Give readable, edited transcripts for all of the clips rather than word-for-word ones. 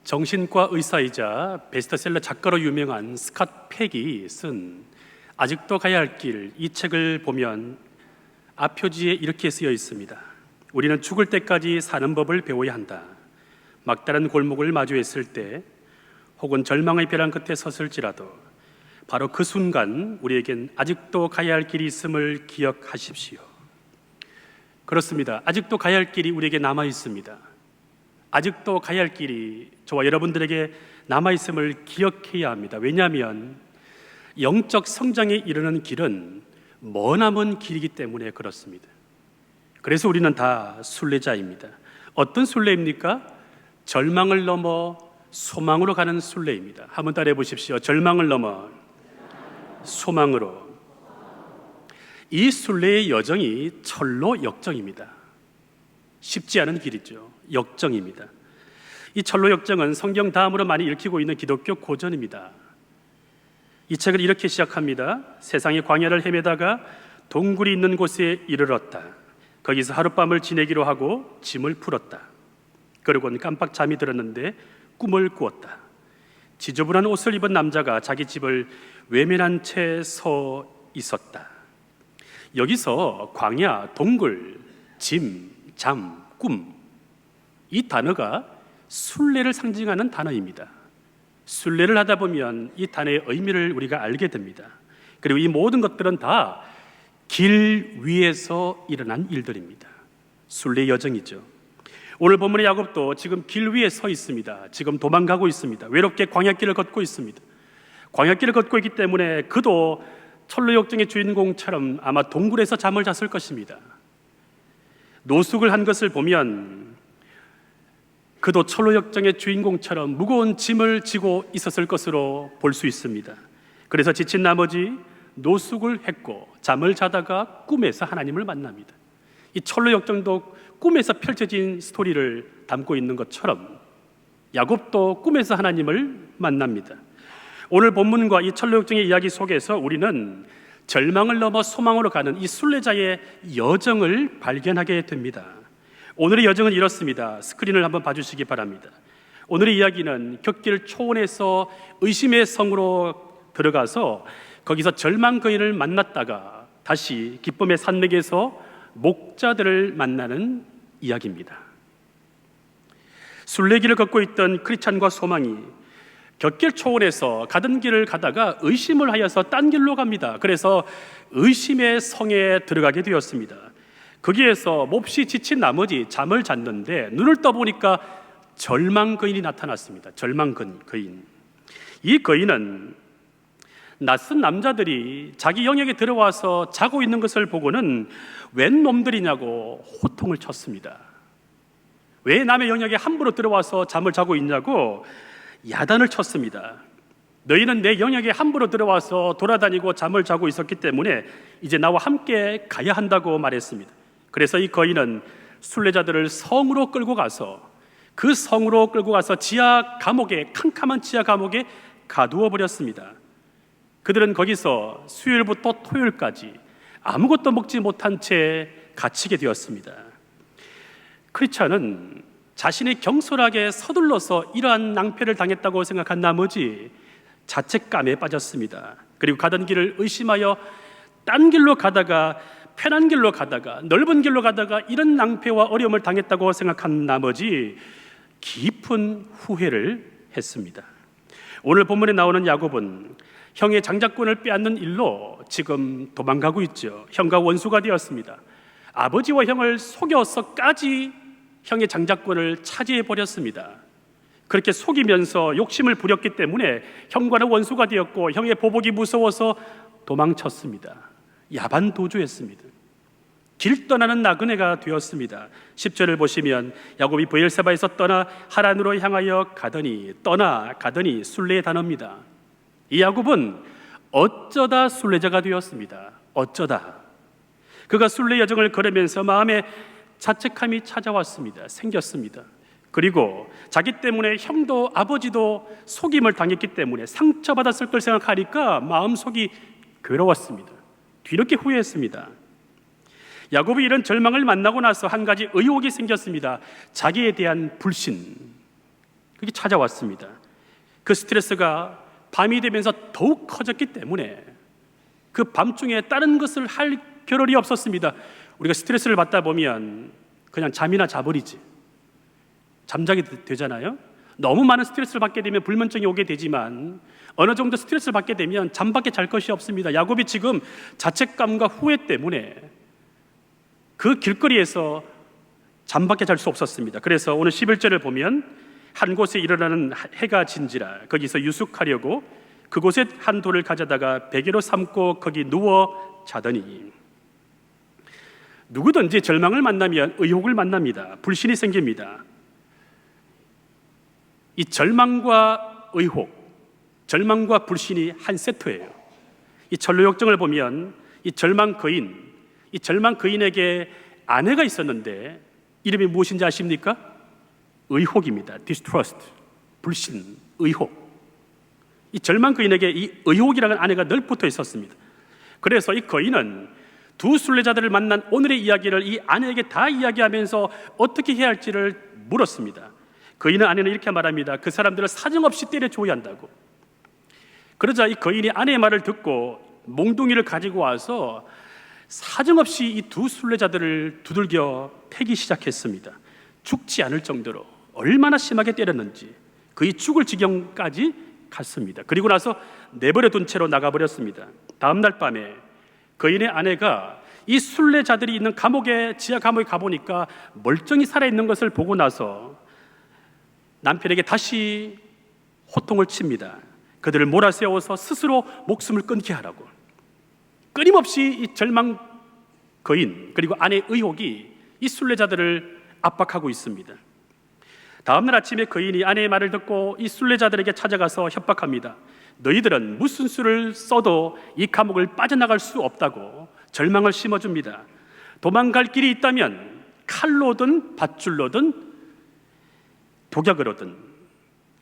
정신과 의사이자 베스트셀러 작가로 유명한 스캇 팩이 쓴 아직도 가야 할 길, 이 책을 보면 앞표지에 이렇게 쓰여 있습니다. 우리는 죽을 때까지 사는 법을 배워야 한다. 막다른 골목을 마주했을 때 혹은 절망의 벼랑 끝에 섰을지라도 바로 그 순간 우리에겐 아직도 가야 할 길이 있음을 기억하십시오. 그렇습니다. 아직도 가야 할 길이 우리에게 남아 있습니다. 아직도 가야 할 길이 저와 여러분들에게 남아 있음을 기억해야 합니다. 왜냐하면 영적 성장에 이르는 길은 머나먼 길이기 때문에 그렇습니다. 그래서 우리는 다 순례자입니다. 어떤 순례입니까? 절망을 넘어 소망으로 가는 순례입니다. 한번 따라해 보십시오. 절망을 넘어 소망으로. 이 순례의 여정이 철로 역정입니다. 쉽지 않은 길이죠. 역정입니다. 이 철로 역정은 성경 다음으로 많이 읽히고 있는 기독교 고전입니다. 이 책을 이렇게 시작합니다. 세상의 광야를 헤매다가 동굴이 있는 곳에 이르렀다. 거기서 하룻밤을 지내기로 하고 짐을 풀었다. 그러고는 깜빡 잠이 들었는데 꿈을 꾸었다. 지저분한 옷을 입은 남자가 자기 집을 외면한 채 서 있었다. 여기서 광야, 동굴, 짐, 잠, 꿈, 이 단어가 순례를 상징하는 단어입니다. 순례를 하다 보면 이 단어의 의미를 우리가 알게 됩니다. 그리고 이 모든 것들은 다 길 위에서 일어난 일들입니다. 순례 여정이죠. 오늘 본문의 야곱도 지금 길 위에 서 있습니다. 지금 도망가고 있습니다. 외롭게 광야길을 걷고 있습니다. 광야길을 걷고 있기 때문에 그도 철로 역정의 주인공처럼 아마 동굴에서 잠을 잤을 것입니다. 노숙을 한 것을 보면 그도 철로 역정의 주인공처럼 무거운 짐을 지고 있었을 것으로 볼 수 있습니다. 그래서 지친 나머지 노숙을 했고 잠을 자다가 꿈에서 하나님을 만납니다. 이 철로 역정도 꿈에서 펼쳐진 스토리를 담고 있는 것처럼 야곱도 꿈에서 하나님을 만납니다. 오늘 본문과 이 철로 역정의 이야기 속에서 우리는 절망을 넘어 소망으로 가는 이 순례자의 여정을 발견하게 됩니다. 오늘의 여정은 이렇습니다. 스크린을 한번 봐주시기 바랍니다. 오늘의 이야기는 격길 초원에서 의심의 성으로 들어가서 거기서 절망 거인을 만났다가 다시 기쁨의 산맥에서 목자들을 만나는 이야기입니다. 순례길을 걷고 있던 크리스찬과 소망이 격길 초원에서 가던 길을 가다가 의심을 하여서 딴 길로 갑니다. 그래서 의심의 성에 들어가게 되었습니다. 거기에서 몹시 지친 나머지 잠을 잤는데 눈을 떠보니까 절망 거인이 나타났습니다. 절망 거인. 이 거인은 낯선 남자들이 자기 영역에 들어와서 자고 있는 것을 보고는 웬 놈들이냐고 호통을 쳤습니다. 왜 남의 영역에 함부로 들어와서 잠을 자고 있냐고 야단을 쳤습니다. 너희는 내 영역에 함부로 들어와서 돌아다니고 잠을 자고 있었기 때문에 이제 나와 함께 가야 한다고 말했습니다. 그래서 이 거인은 순례자들을 성으로 끌고 가서 그 성으로 끌고 가서 지하 감옥에, 캄캄한 지하 감옥에 가두어 버렸습니다. 그들은 거기서 수요일부터 토요일까지 아무것도 먹지 못한 채 갇히게 되었습니다. 크리스찬은 자신이 경솔하게 서둘러서 이러한 낭패를 당했다고 생각한 나머지 자책감에 빠졌습니다. 그리고 가던 길을 의심하여 딴 길로 가다가, 편한 길로 가다가, 넓은 길로 가다가 이런 낭패와 어려움을 당했다고 생각한 나머지 깊은 후회를 했습니다. 오늘 본문에 나오는 야곱은 형의 장자권을 빼앗는 일로 지금 도망가고 있죠. 형과 원수가 되었습니다. 아버지와 형을 속여서까지 형의 장자권을 차지해 버렸습니다. 그렇게 속이면서 욕심을 부렸기 때문에 형과는 원수가 되었고 형의 보복이 무서워서 도망쳤습니다. 야반 도주했습니다. 길 떠나는 나그네가 되었습니다. 10절을 보시면 야곱이 브엘세바에서 떠나 하란으로 향하여 가더니, 떠나 가더니 순례의 단어입니다. 이 야곱은 어쩌다 순례자가 되었습니다. 어쩌다. 그가 순례 여정을 걸으면서 마음에 자책감이 찾아왔습니다. 생겼습니다. 그리고 자기 때문에 형도 아버지도 속임을 당했기 때문에 상처받았을 걸 생각하니까 마음속이 괴로웠습니다. 뒤늦게 후회했습니다. 야곱이 이런 절망을 만나고 나서 한 가지 의혹이 생겼습니다. 자기에 대한 불신. 그게 찾아왔습니다. 그 스트레스가 밤이 되면서 더욱 커졌기 때문에 그 밤중에 다른 것을 할 겨를이 없었습니다. 우리가 스트레스를 받다 보면 그냥 잠이나 자버리지, 잠자게 되잖아요. 너무 많은 스트레스를 받게 되면 불면증이 오게 되지만 어느 정도 스트레스를 받게 되면 잠밖에 잘 것이 없습니다. 야곱이 지금 자책감과 후회 때문에 그 길거리에서 잠밖에 잘 수 없었습니다. 그래서 오늘 11절을 보면 한 곳에 일어나는 해가 진지라 거기서 유숙하려고 그곳에 한 돌을 가져다가 베개로 삼고 거기 누워 자더니, 누구든지 절망을 만나면 의혹을 만납니다. 불신이 생깁니다. 이 절망과 의혹, 절망과 불신이 한 세트예요. 이 전로역정을 보면 이 절망 거인에게 아내가 있었는데 이름이 무엇인지 아십니까? 의혹입니다. distrust, 불신, 의혹. 이 절망 거인에게 이 의혹이라는 아내가 늘 붙어 있었습니다. 그래서 이 거인은 두 순례자들을 만난 오늘의 이야기를 이 아내에게 다 이야기하면서 어떻게 해야 할지를 물었습니다. 거인의 아내는 이렇게 말합니다. 그 사람들을 사정없이 때려줘야 한다고. 그러자 이 거인이 아내의 말을 듣고 몽둥이를 가지고 와서 사정없이 이 두 순례자들을 두들겨 패기 시작했습니다. 죽지 않을 정도로 얼마나 심하게 때렸는지 거의 죽을 지경까지 갔습니다. 그리고 나서 내버려 둔 채로 나가버렸습니다. 다음 날 밤에 거인의 아내가 이 순례자들이 있는 지하 감옥에 가보니까 멀쩡히 살아있는 것을 보고 나서 남편에게 다시 호통을 칩니다. 그들을 몰아세워서 스스로 목숨을 끊게 하라고. 끊임없이 이 절망 거인 그리고 아내의 의혹이 이 순례자들을 압박하고 있습니다. 다음 날 아침에 거인이 아내의 말을 듣고 이 순례자들에게 찾아가서 협박합니다. 너희들은 무슨 수를 써도 이 감옥을 빠져나갈 수 없다고 절망을 심어줍니다. 도망갈 길이 있다면 칼로든 밧줄로든 독약으로든,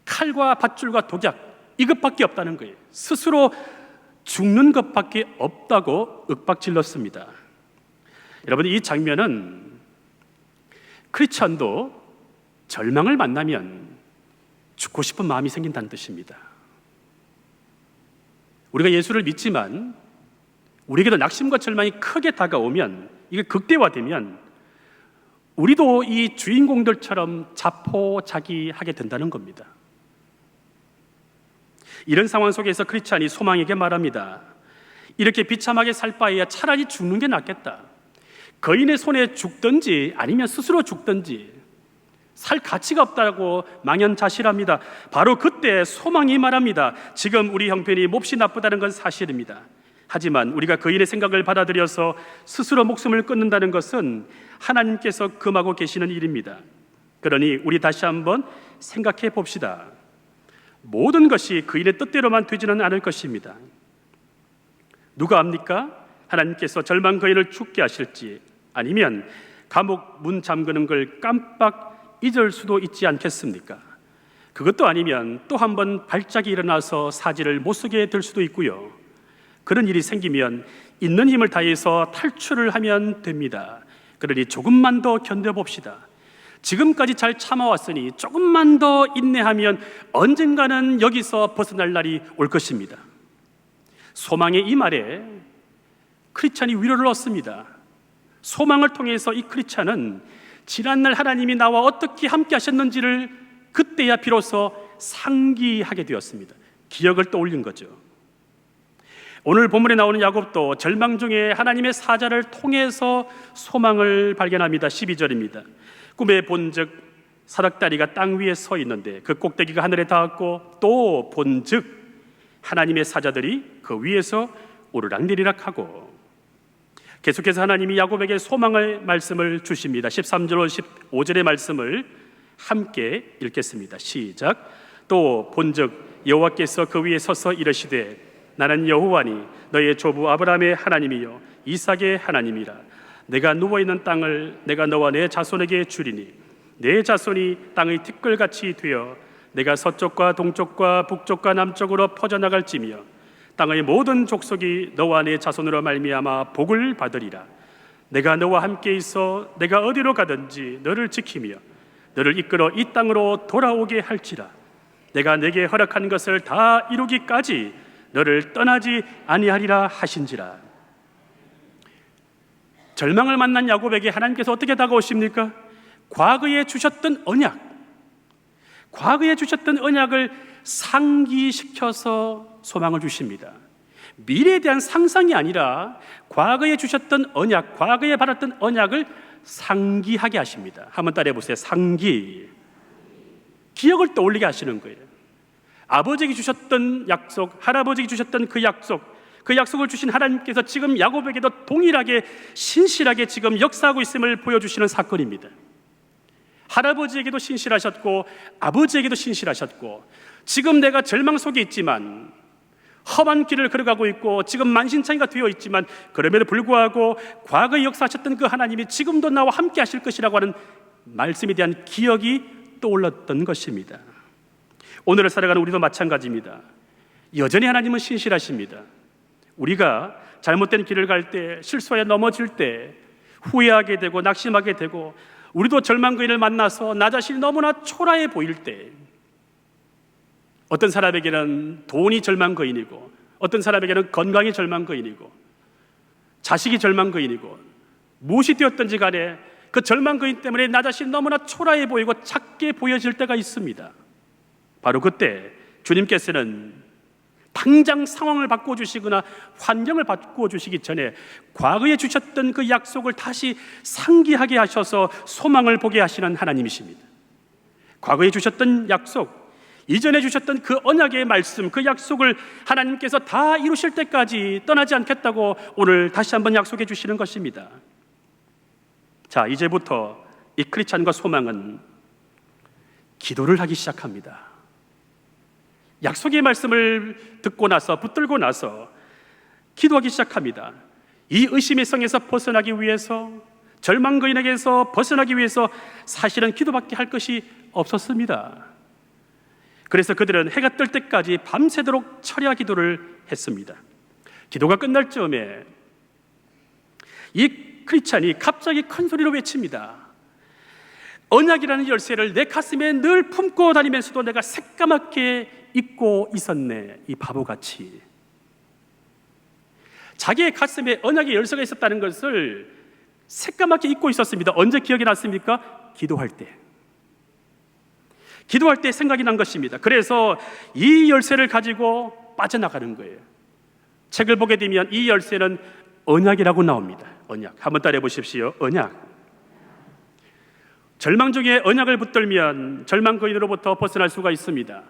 칼과 밧줄과 독약 이것밖에 없다는 거예요. 스스로 죽는 것밖에 없다고 윽박질렀습니다. 여러분, 이 장면은 크리스천도 절망을 만나면 죽고 싶은 마음이 생긴다는 뜻입니다. 우리가 예수를 믿지만 우리에게도 낙심과 절망이 크게 다가오면, 이게 극대화되면 우리도 이 주인공들처럼 자포자기하게 된다는 겁니다. 이런 상황 속에서 크리스찬이 소망에게 말합니다. 이렇게 비참하게 살 바에야 차라리 죽는 게 낫겠다. 거인의 손에 죽든지 아니면 스스로 죽든지 살 가치가 없다고 망연자실합니다. 바로 그때 소망이 말합니다. 지금 우리 형편이 몹시 나쁘다는 건 사실입니다. 하지만 우리가 거인의 생각을 받아들여서 스스로 목숨을 끊는다는 것은 하나님께서 금하고 계시는 일입니다. 그러니 우리 다시 한번 생각해 봅시다. 모든 것이 거인의 뜻대로만 되지는 않을 것입니다. 누가 압니까? 하나님께서 절망 거인을 죽게 하실지, 아니면 감옥 문 잠그는 걸 깜빡 잊을 수도 있지 않겠습니까? 그것도 아니면 또 한 번 발작이 일어나서 사지를 못 쓰게 될 수도 있고요. 그런 일이 생기면 있는 힘을 다해서 탈출을 하면 됩니다. 그러니 조금만 더 견뎌봅시다. 지금까지 잘 참아왔으니 조금만 더 인내하면 언젠가는 여기서 벗어날 날이 올 것입니다. 소망의 이 말에 크리스찬이 위로를 얻습니다. 소망을 통해서 이 크리스찬은 지난날 하나님이 나와 어떻게 함께 하셨는지를 그때야 비로소 상기하게 되었습니다. 기억을 떠올린 거죠. 오늘 본문에 나오는 야곱도 절망 중에 하나님의 사자를 통해서 소망을 발견합니다. 12절입니다. 꿈에 본즉 사닥다리가 땅 위에 서 있는데 그 꼭대기가 하늘에 닿았고, 또 본즉 하나님의 사자들이 그 위에서 오르락내리락 하고. 계속해서 하나님이 야곱에게 소망의 말씀을 주십니다. 13절 15절의 말씀을 함께 읽겠습니다. 시작. 또 본즉 여호와께서 그 위에 서서 이르시되 나는 여호와니 너의 조부 아브라함의 하나님이요 이삭의 하나님이라. 내가 누워있는 땅을 내가 너와 내 자손에게 주리니 내 자손이 땅의 티끌같이 되어 내가 서쪽과 동쪽과 북쪽과 남쪽으로 퍼져나갈지며 땅의 모든 족속이 너와 내 자손으로 말미암아 복을 받으리라. 내가 너와 함께 있어 내가 어디로 가든지 너를 지키며 너를 이끌어 이 땅으로 돌아오게 할지라. 내가 내게 허락한 것을 다 이루기까지 너를 떠나지 아니하리라 하신지라. 절망을 만난 야곱에게 하나님께서 어떻게 다가오십니까? 과거에 주셨던 언약을 상기시켜서 소망을 주십니다. 미래에 대한 상상이 아니라 과거에 주셨던 언약, 과거에 받았던 언약을 상기하게 하십니다. 한번 따라해 보세요. 상기. 기억을 떠올리게 하시는 거예요. 아버지에게 주셨던 약속, 할아버지에게 주셨던 그 약속을 주신 하나님께서 지금 야곱에게도 동일하게 신실하게 지금 역사하고 있음을 보여주시는 사건입니다. 할아버지에게도 신실하셨고 아버지에게도 신실하셨고, 지금 내가 절망 속에 있지만, 험한 길을 걸어가고 있고 지금 만신창이가 되어 있지만, 그럼에도 불구하고 과거에 역사하셨던 그 하나님이 지금도 나와 함께 하실 것이라고 하는 말씀에 대한 기억이 떠올랐던 것입니다. 오늘을 살아가는 우리도 마찬가지입니다. 여전히 하나님은 신실하십니다. 우리가 잘못된 길을 갈 때, 실수하여 넘어질 때, 후회하게 되고 낙심하게 되고, 우리도 절망거인을 만나서 나 자신이 너무나 초라해 보일 때, 어떤 사람에게는 돈이 절망거인이고, 어떤 사람에게는 건강이 절망거인이고, 자식이 절망거인이고, 무엇이 되었든지 간에 그 절망거인 때문에 나 자신이 너무나 초라해 보이고 작게 보여질 때가 있습니다. 바로 그때 주님께서는 당장 상황을 바꿔주시거나 환경을 바꿔주시기 전에 과거에 주셨던 그 약속을 다시 상기하게 하셔서 소망을 보게 하시는 하나님이십니다. 과거에 주셨던 약속, 이전에 주셨던 그 언약의 말씀, 그 약속을 하나님께서 다 이루실 때까지 떠나지 않겠다고 오늘 다시 한번 약속해 주시는 것입니다. 자, 이제부터 이 크리스찬과 소망은 기도를 하기 시작합니다. 약속의 말씀을 듣고 나서, 붙들고 나서 기도하기 시작합니다. 이 의심의 성에서 벗어나기 위해서, 절망거인에게서 벗어나기 위해서 사실은 기도밖에 할 것이 없었습니다. 그래서 그들은 해가 뜰 때까지 밤새도록 철야 기도를 했습니다. 기도가 끝날 즈음에 이 크리스찬이 갑자기 큰 소리로 외칩니다. 언약이라는 열쇠를 내 가슴에 늘 품고 다니면서도 내가 새까맣게 잊고 있었네, 이 바보같이. 자기의 가슴에 언약의 열쇠가 있었다는 것을 새까맣게 잊고 있었습니다. 언제 기억이 났습니까? 기도할 때 생각이 난 것입니다. 그래서 이 열쇠를 가지고 빠져나가는 거예요. 책을 보게 되면 이 열쇠는 언약이라고 나옵니다. 언약. 한번 따라해 보십시오. 언약. 절망 중에 언약을 붙들면 절망거인으로부터 벗어날 수가 있습니다.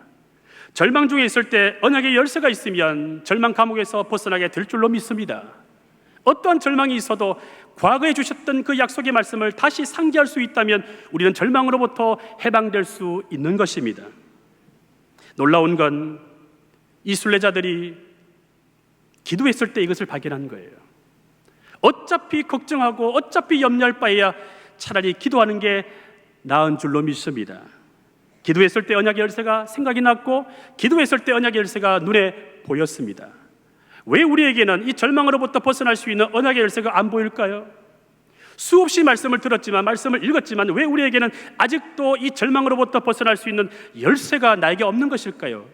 절망 중에 있을 때 언약의 열쇠가 있으면 절망 감옥에서 벗어나게 될 줄로 믿습니다. 어떠한 절망이 있어도 과거에 주셨던 그 약속의 말씀을 다시 상기할 수 있다면 우리는 절망으로부터 해방될 수 있는 것입니다. 놀라운 건 이 순례자들이 기도했을 때 이것을 발견한 거예요. 어차피 걱정하고 어차피 염려할 바에야 차라리 기도하는 게 나은 줄로 믿습니다. 기도했을 때 언약의 열쇠가 생각이 났고, 기도했을 때 언약의 열쇠가 눈에 보였습니다. 왜 우리에게는 이 절망으로부터 벗어날 수 있는 언약의 열쇠가 안 보일까요? 수없이 말씀을 들었지만, 말씀을 읽었지만 왜 우리에게는 아직도 이 절망으로부터 벗어날 수 있는 열쇠가 나에게 없는 것일까요?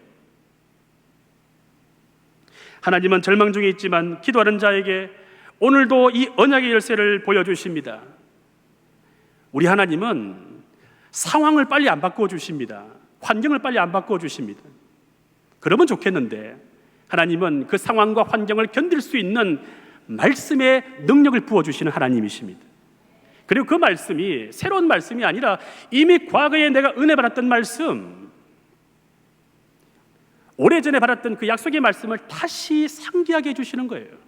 하나님은 절망 중에 있지만 기도하는 자에게 오늘도 이 언약의 열쇠를 보여주십니다. 우리 하나님은 상황을 빨리 안 바꿔주십니다. 환경을 빨리 안 바꿔주십니다. 그러면 좋겠는데 하나님은 그 상황과 환경을 견딜 수 있는 말씀의 능력을 부어주시는 하나님이십니다. 그리고 그 말씀이 새로운 말씀이 아니라 이미 과거에 내가 은혜 받았던 말씀, 오래전에 받았던 그 약속의 말씀을 다시 상기하게 해주시는 거예요.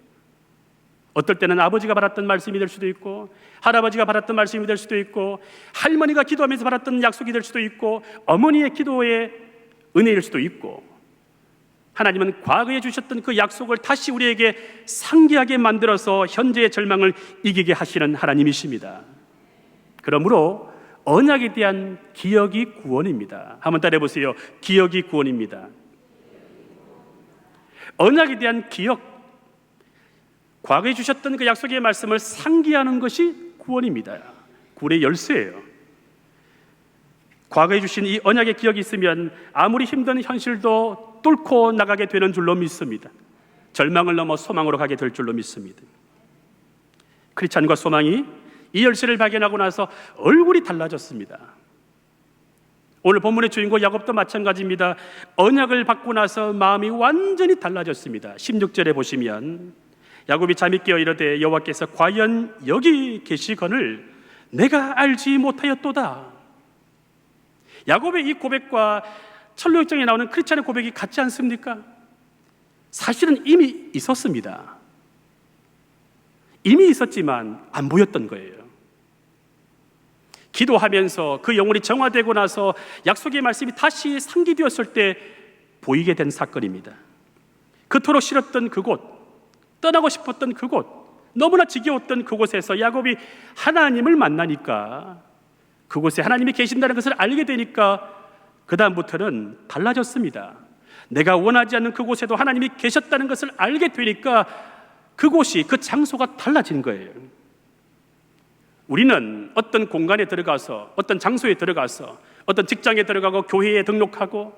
어떨 때는 아버지가 받았던 말씀이 될 수도 있고, 할아버지가 받았던 말씀이 될 수도 있고, 할머니가 기도하면서 받았던 약속이 될 수도 있고, 어머니의 기도의 은혜일 수도 있고, 하나님은 과거에 주셨던 그 약속을 다시 우리에게 상기하게 만들어서 현재의 절망을 이기게 하시는 하나님이십니다. 그러므로 언약에 대한 기억이 구원입니다. 한번 따라해 보세요. 기억이 구원입니다. 언약에 대한 기억, 과거에 주셨던 그 약속의 말씀을 상기하는 것이 구원입니다. 구원의 열쇠예요. 과거에 주신 이 언약의 기억이 있으면 아무리 힘든 현실도 뚫고 나가게 되는 줄로 믿습니다. 절망을 넘어 소망으로 가게 될 줄로 믿습니다. 크리스찬과 소망이 이 열쇠를 발견하고 나서 얼굴이 달라졌습니다. 오늘 본문의 주인공 야곱도 마찬가지입니다. 언약을 받고 나서 마음이 완전히 달라졌습니다. 16절에 보시면 야곱이 잠이 깨어 이르되 여호와께서 과연 여기 계시거늘 내가 알지 못하였도다. 야곱의 이 고백과 철로역정에 나오는 크리스찬의 고백이 같지 않습니까? 사실은 이미 있었습니다. 이미 있었지만 안 보였던 거예요. 기도하면서 그 영혼이 정화되고 나서 약속의 말씀이 다시 상기되었을 때 보이게 된 사건입니다. 그토록 싫었던 그곳, 떠나고 싶었던 그곳, 너무나 지겨웠던 그곳에서 야곱이 하나님을 만나니까, 그곳에 하나님이 계신다는 것을 알게 되니까 그 다음부터는 달라졌습니다. 내가 원하지 않는 그곳에도 하나님이 계셨다는 것을 알게 되니까 그곳이, 그 장소가 달라진 거예요. 우리는 어떤 공간에 들어가서, 어떤 장소에 들어가서, 어떤 직장에 들어가고 교회에 등록하고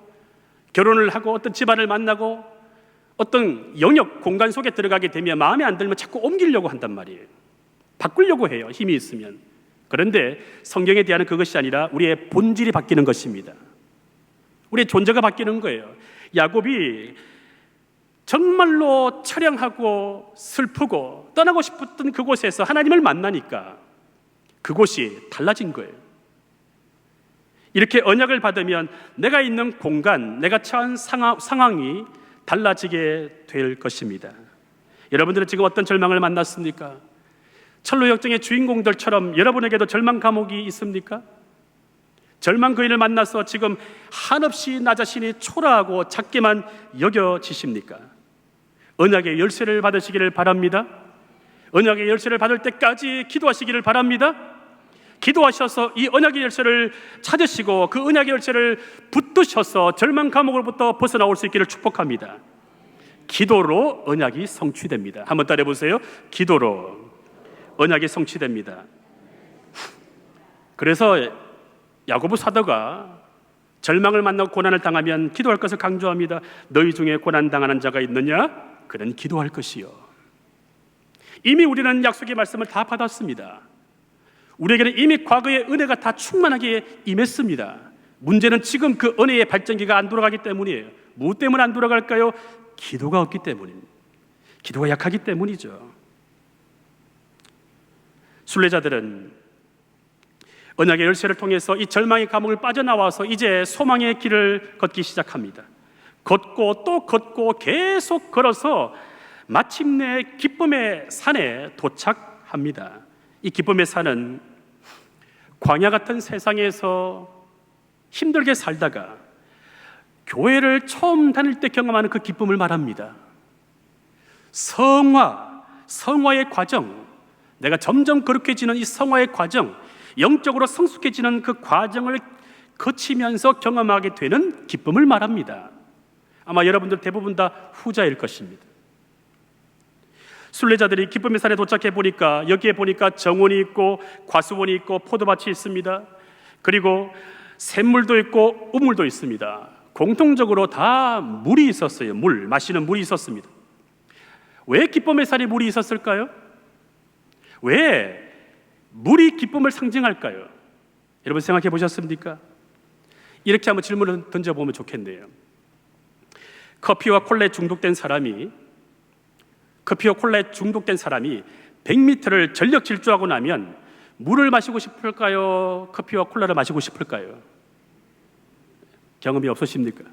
결혼을 하고 어떤 집안을 만나고 어떤 영역, 공간 속에 들어가게 되면 마음에 안 들면 자꾸 옮기려고 한단 말이에요. 바꾸려고 해요, 힘이 있으면. 그런데 성경에 대한 그것이 아니라 우리의 본질이 바뀌는 것입니다. 우리의 존재가 바뀌는 거예요. 야곱이 정말로 처량하고 슬프고 떠나고 싶었던 그곳에서 하나님을 만나니까 그곳이 달라진 거예요. 이렇게 언약을 받으면 내가 있는 공간, 내가 처한 상황이 달라지게 될 것입니다. 여러분들은 지금 어떤 절망을 만났습니까? 철로역정의 주인공들처럼 여러분에게도 절망 감옥이 있습니까? 절망 거인을 만나서 지금 한없이 나 자신이 초라하고 작게만 여겨지십니까? 언약의 열쇠를 받으시기를 바랍니다. 언약의 열쇠를 받을 때까지 기도하시기를 바랍니다. 기도하셔서 이 언약의 열쇠를 찾으시고 그 언약의 열쇠를 붙드셔서 절망 감옥으로부터 벗어나올 수 있기를 축복합니다. 기도로 언약이 성취됩니다. 한번 따라해 보세요. 기도로 언약이 성취됩니다. 그래서 야고보 사도가 절망을 만나고 고난을 당하면 기도할 것을 강조합니다. 너희 중에 고난 당하는 자가 있느냐? 그는 기도할 것이요. 이미 우리는 약속의 말씀을 다 받았습니다. 우리에게는 이미 과거의 은혜가 다 충만하게 임했습니다. 문제는 지금 그 은혜의 발전기가 안 돌아가기 때문이에요. 무엇 때문에 안 돌아갈까요? 기도가 없기 때문입니다. 기도가 약하기 때문이죠. 순례자들은 언약의 열쇠를 통해서 이 절망의 감옥을 빠져나와서 이제 소망의 길을 걷기 시작합니다. 걷고 또 걷고 계속 걸어서 마침내 기쁨의 산에 도착합니다. 이 기쁨의 산은 광야 같은 세상에서 힘들게 살다가 교회를 처음 다닐 때 경험하는 그 기쁨을 말합니다. 성화의 과정, 내가 점점 거룩해지는 이 성화의 과정, 영적으로 성숙해지는 그 과정을 거치면서 경험하게 되는 기쁨을 말합니다. 아마 여러분들 대부분 다 후자일 것입니다. 순례자들이 기쁨의 산에 도착해 보니까 여기에 보니까 정원이 있고 과수원이 있고 포도밭이 있습니다. 그리고 샘물도 있고 우물도 있습니다. 공통적으로 다 물이 있었어요. 마시는 물이 있었습니다. 왜 기쁨의 산에 물이 있었을까요? 왜 물이 기쁨을 상징할까요? 여러분 생각해 보셨습니까? 이렇게 한번 질문을 던져보면 좋겠네요. 커피와 콜라에 중독된 사람이 100m를 전력 질주하고 나면 물을 마시고 싶을까요? 커피와 콜라를 마시고 싶을까요? 경험이 없으십니까?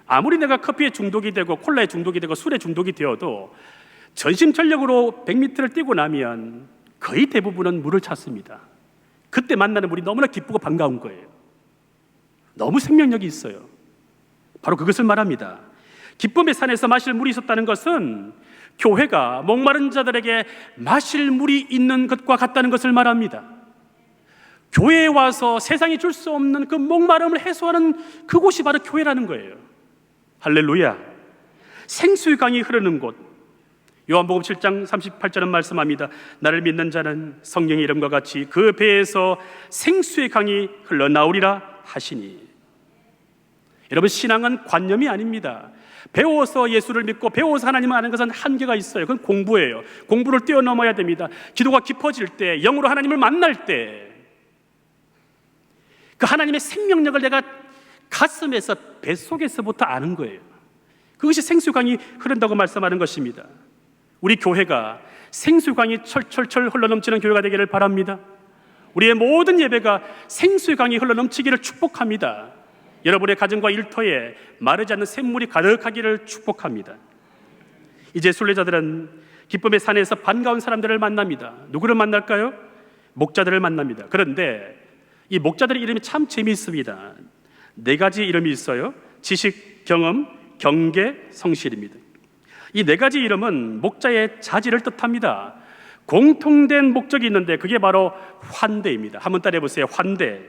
아무리 내가 커피에 중독이 되고 콜라에 중독이 되고 술에 중독이 되어도 전심전력으로 100m를 뛰고 나면 거의 대부분은 물을 찾습니다. 그때 만나는 물이 너무나 기쁘고 반가운 거예요. 너무 생명력이 있어요. 바로 그것을 말합니다. 기쁨의 산에서 마실 물이 있었다는 것은 교회가 목마른 자들에게 마실 물이 있는 것과 같다는 것을 말합니다. 교회에 와서 세상이 줄 수 없는 그 목마름을 해소하는 그곳이 바로 교회라는 거예요. 할렐루야. 생수의 강이 흐르는 곳, 요한복음 7장 38절은 말씀합니다. 나를 믿는 자는 성령의 이름과 같이 그 배에서 생수의 강이 흘러나오리라 하시니. 여러분, 신앙은 관념이 아닙니다. 배워서 예수를 믿고 배워서 하나님을 아는 것은 한계가 있어요. 그건 공부예요. 공부를 뛰어넘어야 됩니다. 기도가 깊어질 때, 영으로 하나님을 만날 때 그 하나님의 생명력을 내가 가슴에서, 뱃속에서부터 아는 거예요. 그것이 생수강이 흐른다고 말씀하는 것입니다. 우리 교회가 생수강이 철철철 흘러넘치는 교회가 되기를 바랍니다. 우리의 모든 예배가 생수강이 흘러넘치기를 축복합니다. 여러분의 가정과 일터에 마르지 않는 샘물이 가득하기를 축복합니다. 이제 순례자들은 기쁨의 산에서 반가운 사람들을 만납니다. 누구를 만날까요? 목자들을 만납니다. 그런데 이 목자들의 이름이 참 재미있습니다. 4가지 이름이 있어요. 지식, 경험, 경계, 성실입니다. 이 4가지 이름은 목자의 자질을 뜻합니다. 공통된 목적이 있는데 그게 바로 환대입니다. 한번 따라해 보세요. 환대.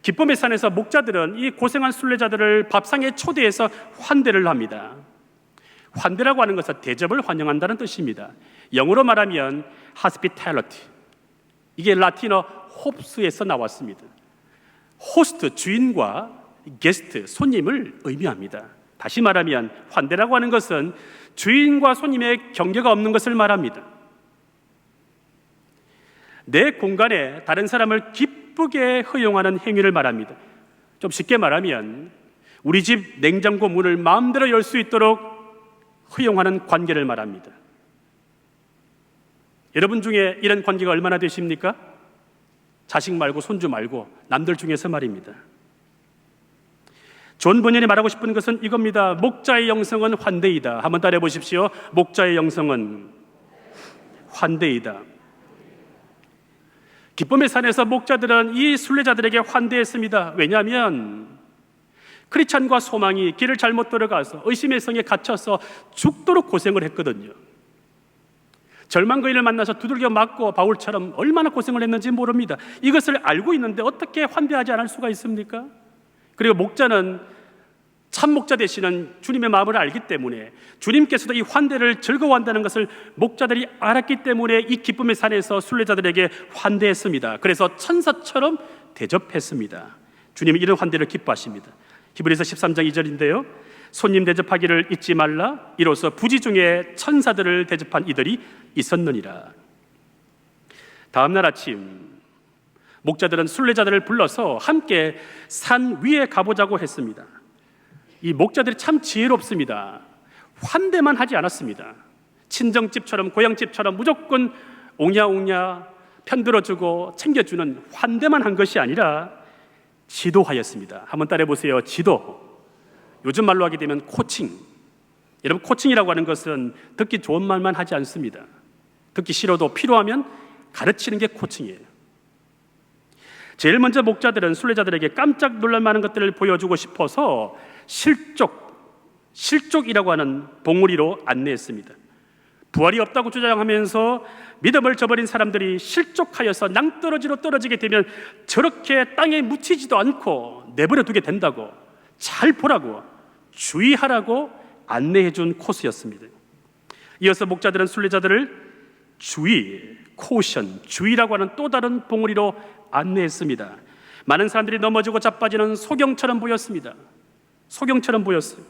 기쁨의 산에서 목자들은 이 고생한 순례자들을 밥상에 초대해서 환대를 합니다. 환대라고 하는 것은 대접을 환영한다는 뜻입니다. 영어로 말하면 hospitality. 이게 라틴어 홉스에서 나왔습니다. 호스트, 주인과 게스트, 손님을 의미합니다. 다시 말하면 환대라고 하는 것은 주인과 손님의 경계가 없는 것을 말합니다. 내 공간에 다른 사람을 기쁘게 허용하는 행위를 말합니다. 좀 쉽게 말하면 우리 집 냉장고 문을 마음대로 열 수 있도록 허용하는 관계를 말합니다. 여러분 중에 이런 관계가 얼마나 되십니까? 자식 말고 손주 말고 남들 중에서 말입니다. 존 번연이 말하고 싶은 것은 이겁니다. 목자의 영성은 환대이다. 한번 따라해 보십시오. 목자의 영성은 환대이다. 기쁨의 산에서 목자들은 이 순례자들에게 환대했습니다. 왜냐하면 크리스찬과 소망이 길을 잘못 들어가서 의심의 성에 갇혀서 죽도록 고생을 했거든요. 절망거인을 만나서 두들겨 맞고 바울처럼 얼마나 고생을 했는지 모릅니다. 이것을 알고 있는데 어떻게 환대하지 않을 수가 있습니까? 그리고 목자는 참 목자 되시는 주님의 마음을 알기 때문에 주님께서도 이 환대를 즐거워한다는 것을 목자들이 알았기 때문에 이 기쁨의 산에서 순례자들에게 환대했습니다. 그래서 천사처럼 대접했습니다. 주님이 이런 환대를 기뻐하십니다. 히브리서 13장 2절인데요. 손님 대접하기를 잊지 말라. 이로써 부지 중에 천사들을 대접한 이들이 있었느니라. 다음 날 아침 목자들은 순례자들을 불러서 함께 산 위에 가보자고 했습니다. 이 목자들이 참 지혜롭습니다. 환대만 하지 않았습니다. 친정집처럼 고향집처럼 무조건 옹야옹야 편들어주고 챙겨주는 환대만 한 것이 아니라 지도하였습니다. 한번 따라해 보세요. 지도. 요즘 말로 하게 되면 코칭. 여러분, 코칭이라고 하는 것은 듣기 좋은 말만 하지 않습니다. 듣기 싫어도 필요하면 가르치는 게 코칭이에요. 제일 먼저 목자들은 순례자들에게 깜짝 놀랄 만한 것들을 보여주고 싶어서 실족이라고 하는 봉우리로 안내했습니다. 부활이 없다고 주장하면서 믿음을 저버린 사람들이 실족하여서 낭떠러지로 떨어지게 되면 저렇게 땅에 묻히지도 않고 내버려 두게 된다고, 잘 보라고, 주의하라고 안내해 준 코스였습니다. 이어서 목자들은 순례자들을 주의라고 하는 또 다른 봉우리로 안내했습니다. 많은 사람들이 넘어지고 자빠지는 소경처럼 보였습니다. 소경처럼 보였어요.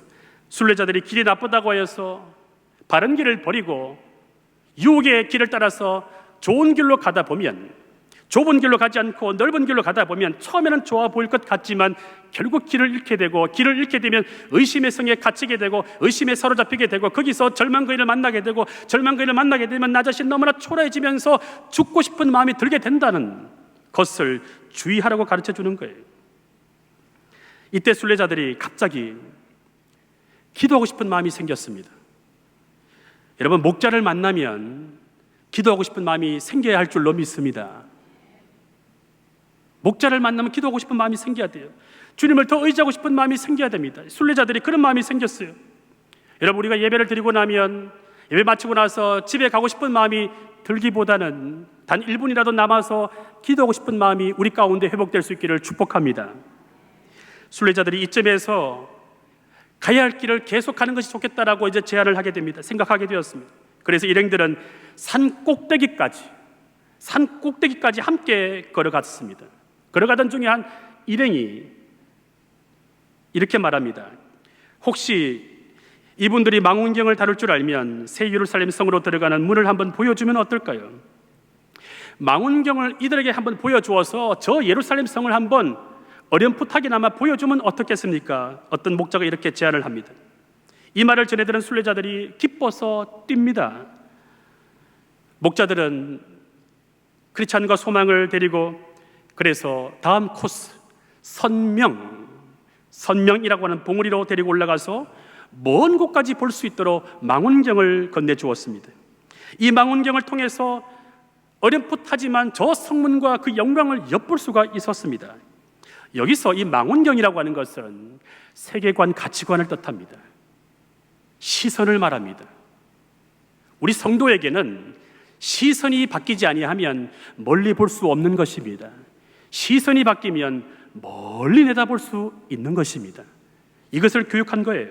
순례자들이 길이 나쁘다고 하여서 바른 길을 버리고 유혹의 길을 따라서 좋은 길로 가다 보면, 좁은 길로 가지 않고 넓은 길로 가다 보면 처음에는 좋아 보일 것 같지만 결국 길을 잃게 되고, 길을 잃게 되면 의심의 성에 갇히게 되고, 의심에 사로잡히게 되고, 거기서 절망거인을 만나게 되고, 절망거인을 만나게 되면 나 자신 너무나 초라해지면서 죽고 싶은 마음이 들게 된다는 것을 주의하라고 가르쳐 주는 거예요. 이때 순례자들이 갑자기 기도하고 싶은 마음이 생겼습니다. 여러분, 목자를 만나면 기도하고 싶은 마음이 생겨야 할 줄로 믿습니다. 목자를 만나면 기도하고 싶은 마음이 생겨야 돼요. 주님을 더 의지하고 싶은 마음이 생겨야 됩니다. 순례자들이 그런 마음이 생겼어요. 여러분, 우리가 예배를 드리고 나면, 예배 마치고 나서 집에 가고 싶은 마음이 들기보다는 단 1분이라도 남아서 기도하고 싶은 마음이 우리 가운데 회복될 수 있기를 축복합니다. 순례자들이 이쯤에서 가야 할 길을 계속하는 것이 좋겠다라고 이제 제안을 하게 됩니다. 생각하게 되었습니다. 그래서 일행들은 산 꼭대기까지 함께 걸어갔습니다. 걸어가던 중에 한 일행이 이렇게 말합니다. 혹시 이분들이 망원경을 다룰 줄 알면 새 예루살렘 성으로 들어가는 문을 한번 보여주면 어떨까요? 망원경을 이들에게 한번 보여주어서 저 예루살렘 성을 한번 어렴풋하게나마 보여주면 어떻겠습니까? 어떤 목자가 이렇게 제안을 합니다. 이 말을 전해 들은 순례자들이 기뻐서 뜁니다. 목자들은 크리스찬과 소망을 데리고 그래서 다음 코스 선명이라고 하는 봉우리로 데리고 올라가서 먼 곳까지 볼 수 있도록 망원경을 건네주었습니다. 이 망원경을 통해서 어렴풋하지만 저 성문과 그 영광을 엿볼 수가 있었습니다. 여기서 이 망원경이라고 하는 것은 세계관, 가치관을 뜻합니다. 시선을 말합니다. 우리 성도에게는 시선이 바뀌지 아니하면 멀리 볼 수 없는 것입니다. 시선이 바뀌면 멀리 내다볼 수 있는 것입니다. 이것을 교육한 거예요.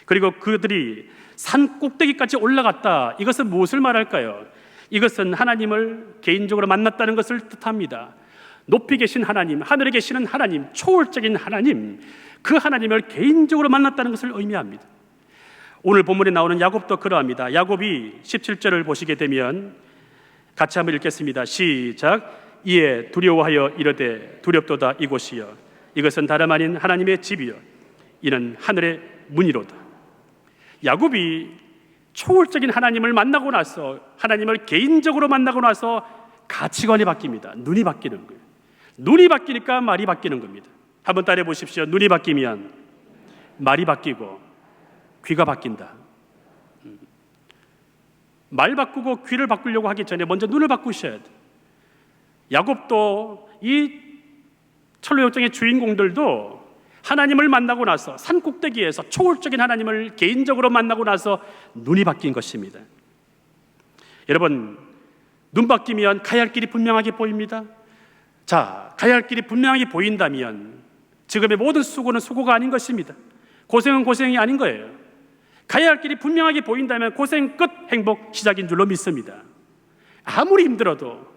그리고 그들이 산 꼭대기까지 올라갔다. 이것은 무엇을 말할까요? 이것은 하나님을 개인적으로 만났다는 것을 뜻합니다. 높이 계신 하나님, 하늘에 계시는 하나님, 초월적인 하나님, 그 하나님을 개인적으로 만났다는 것을 의미합니다. 오늘 본문에 나오는 야곱도 그러합니다. 야곱이 17절을 보시게 되면 같이 한번 읽겠습니다. 시작. 이에 두려워하여 이르되 두렵도다 이곳이여 이것은 다름 아닌 하나님의 집이여 이는 하늘의 문이로다. 야곱이 초월적인 하나님을 만나고 나서, 하나님을 개인적으로 만나고 나서 가치관이 바뀝니다. 눈이 바뀌는 거예요. 눈이 바뀌니까 말이 바뀌는 겁니다. 한번 따라해 보십시오. 눈이 바뀌면 말이 바뀌고 귀가 바뀐다. 말 바꾸고 귀를 바꾸려고 하기 전에 먼저 눈을 바꾸셔야 돼요. 야곱도 이 철로역정의 주인공들도 하나님을 만나고 나서 산 꼭대기에서 초월적인 하나님을 개인적으로 만나고 나서 눈이 바뀐 것입니다. 여러분, 눈 바뀌면 가야 할 길이 분명하게 보입니다. 자, 가야 할 길이 분명하게 보인다면 지금의 모든 수고는 수고가 아닌 것입니다. 고생은 고생이 아닌 거예요. 가야 할 길이 분명하게 보인다면 고생 끝, 행복 시작인 줄로 믿습니다. 아무리 힘들어도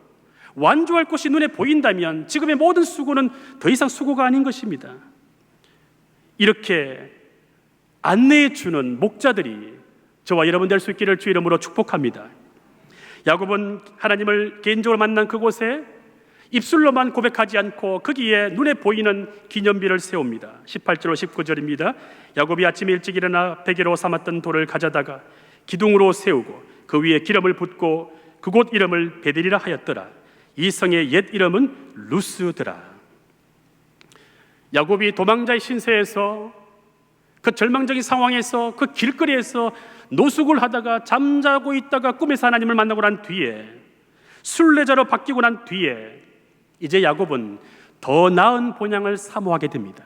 완주할 곳이 눈에 보인다면 지금의 모든 수고는 더 이상 수고가 아닌 것입니다. 이렇게 안내해 주는 목자들이 저와 여러분 될 수 있기를 주 이름으로 축복합니다. 야곱은 하나님을 개인적으로 만난 그곳에 입술로만 고백하지 않고 거기에 눈에 보이는 기념비를 세웁니다. 18절 19절입니다. 야곱이 아침에 일찍 일어나 베개로 삼았던 돌을 가져다가 기둥으로 세우고 그 위에 기름을 붓고 그곳 이름을 베델이라 하였더라. 이 성의 옛 이름은 루스더라. 야곱이 도망자의 신세에서 그 절망적인 상황에서 그 길거리에서 노숙을 하다가 잠자고 있다가 꿈에서 하나님을 만나고 난 뒤에 순례자로 바뀌고 난 뒤에 이제 야곱은 더 나은 본향을 사모하게 됩니다.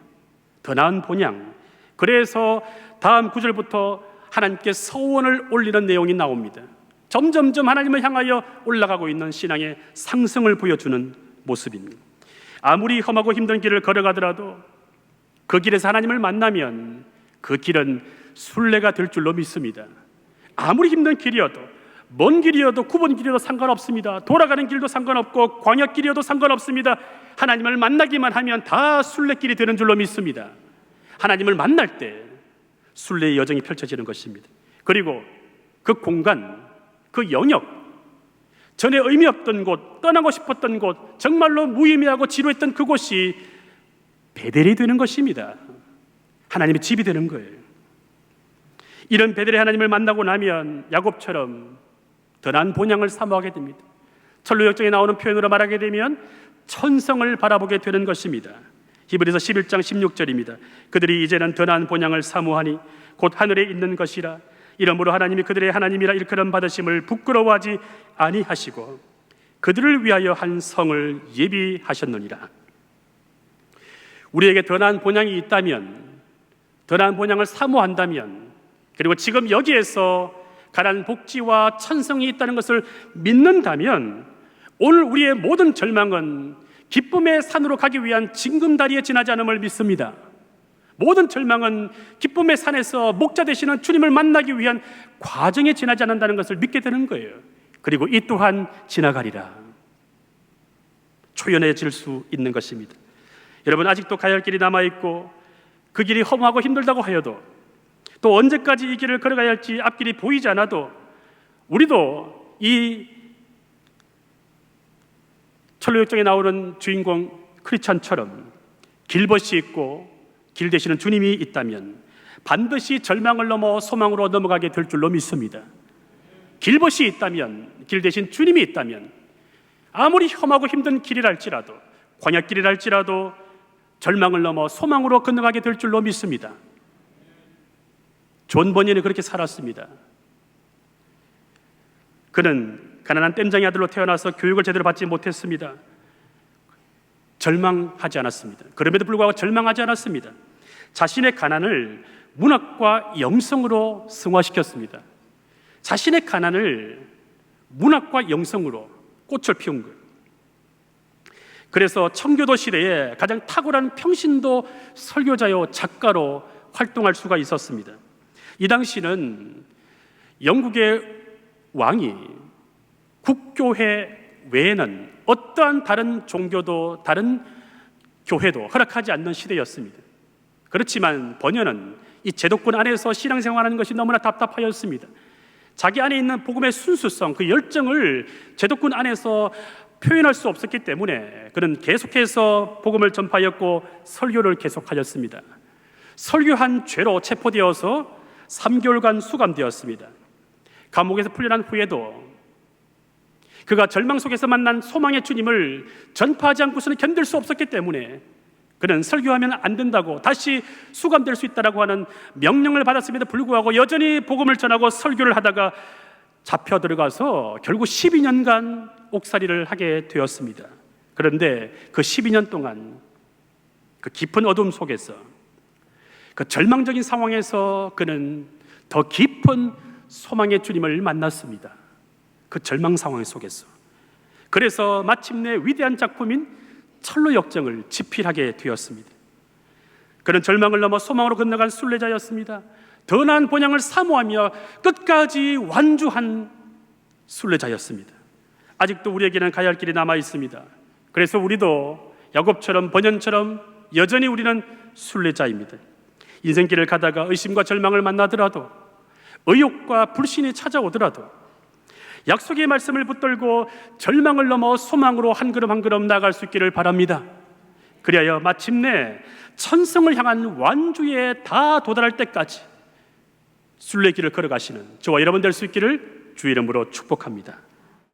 더 나은 본향. 그래서 다음 9절부터 하나님께 서원을 올리는 내용이 나옵니다. 점점점 하나님을 향하여 올라가고 있는 신앙의 상승을 보여주는 모습입니다. 아무리 험하고 힘든 길을 걸어가더라도 그 길에서 하나님을 만나면 그 길은 순례가 될 줄로 믿습니다. 아무리 힘든 길이어도, 먼 길이어도, 굽은 길이어도 상관없습니다. 돌아가는 길도 상관없고 광야길이어도 상관없습니다. 하나님을 만나기만 하면 다 순례길이 되는 줄로 믿습니다. 하나님을 만날 때 순례의 여정이 펼쳐지는 것입니다. 그리고 그 공간, 그 영역, 전에 의미 없던 곳, 떠나고 싶었던 곳, 정말로 무의미하고 지루했던 그곳이 베델이 되는 것입니다. 하나님의 집이 되는 거예요. 이런 베델의 하나님을 만나고 나면 야곱처럼 더 나은 본향을 사모하게 됩니다. 철로역정에 나오는 표현으로 말하게 되면 천성을 바라보게 되는 것입니다. 히브리서 11장 16절입니다. 그들이 이제는 더 나은 본향을 사모하니 곧 하늘에 있는 것이라. 이러므로 하나님이 그들의 하나님이라 일컬음 받으심을 부끄러워하지 아니하시고 그들을 위하여 한 성을 예비하셨느니라. 우리에게 더 나은 본향이 있다면, 더 나은 본향을 사모한다면, 그리고 지금 여기에서 가난 복지와 천성이 있다는 것을 믿는다면 오늘 우리의 모든 절망은 기쁨의 산으로 가기 위한 징검다리에 지나지 않음을 믿습니다. 모든 절망은 기쁨의 산에서 목자 되시는 주님을 만나기 위한 과정에 지나지 않는다는 것을 믿게 되는 거예요. 그리고 이 또한 지나가리라. 초연해질 수 있는 것입니다. 여러분, 아직도 가야 할 길이 남아있고 그 길이 험하고 힘들다고 하여도, 또 언제까지 이 길을 걸어가야 할지 앞길이 보이지 않아도, 우리도 이 철로역정에 나오는 주인공 크리스찬처럼 길벗이 있고 길 되시는 주님이 있다면 반드시 절망을 넘어 소망으로 넘어가게 될 줄로 믿습니다. 길벗이 있다면, 길 대신 주님이 있다면, 아무리 험하고 힘든 길이랄지라도, 광야길이랄지라도 절망을 넘어 소망으로 건너가게 될 줄로 믿습니다. 존 버니는 그렇게 살았습니다. 그는 가난한 땜장의 아들로 태어나서 교육을 제대로 받지 못했습니다. 절망하지 않았습니다. 그럼에도 불구하고 절망하지 않았습니다. 자신의 가난을 문학과 영성으로 승화시켰습니다. 자신의 가난을 문학과 영성으로 꽃을 피운 거예요. 그래서 청교도 시대에 가장 탁월한 평신도 설교자요 작가로 활동할 수가 있었습니다. 이 당시는 영국의 왕이 국교회 외에는 어떠한 다른 종교도 다른 교회도 허락하지 않는 시대였습니다. 그렇지만 버녀는 이 제도권 안에서 신앙생활하는 것이 너무나 답답하였습니다. 자기 안에 있는 복음의 순수성, 그 열정을 제도권 안에서 표현할 수 없었기 때문에 그는 계속해서 복음을 전파하였고 설교를 계속하였습니다. 설교한 죄로 체포되어서 3개월간 수감되었습니다. 감옥에서 풀려난 후에도 그가 절망 속에서 만난 소망의 주님을 전파하지 않고서는 견딜 수 없었기 때문에 그는 설교하면 안 된다고, 다시 수감될 수 있다고 하는 명령을 받았음에도 불구하고 여전히 복음을 전하고 설교를 하다가 잡혀 들어가서 결국 12년간 옥살이를 하게 되었습니다. 그런데 그 12년 동안 그 깊은 어둠 속에서, 그 절망적인 상황에서 그는 더 깊은 소망의 주님을 만났습니다. 그 절망 상황 속에서. 그래서 마침내 위대한 작품인 철로역정을 집필하게 되었습니다. 그는 절망을 넘어 소망으로 건너간 순례자였습니다. 더 나은 본향을 사모하며 끝까지 완주한 순례자였습니다. 아직도 우리에게는 가야 할 길이 남아 있습니다. 그래서 우리도 야곱처럼 번연처럼 여전히 우리는 순례자입니다. 인생길을 가다가 의심과 절망을 만나더라도, 의욕과 불신이 찾아오더라도 약속의 말씀을 붙들고 절망을 넘어 소망으로 한 걸음 한 걸음 나아갈 수 있기를 바랍니다. 그리하여 마침내 천성을 향한 완주에 다 도달할 때까지 순례길을 걸어가시는 저와 여러분 될 수 있기를 주의 이름으로 축복합니다.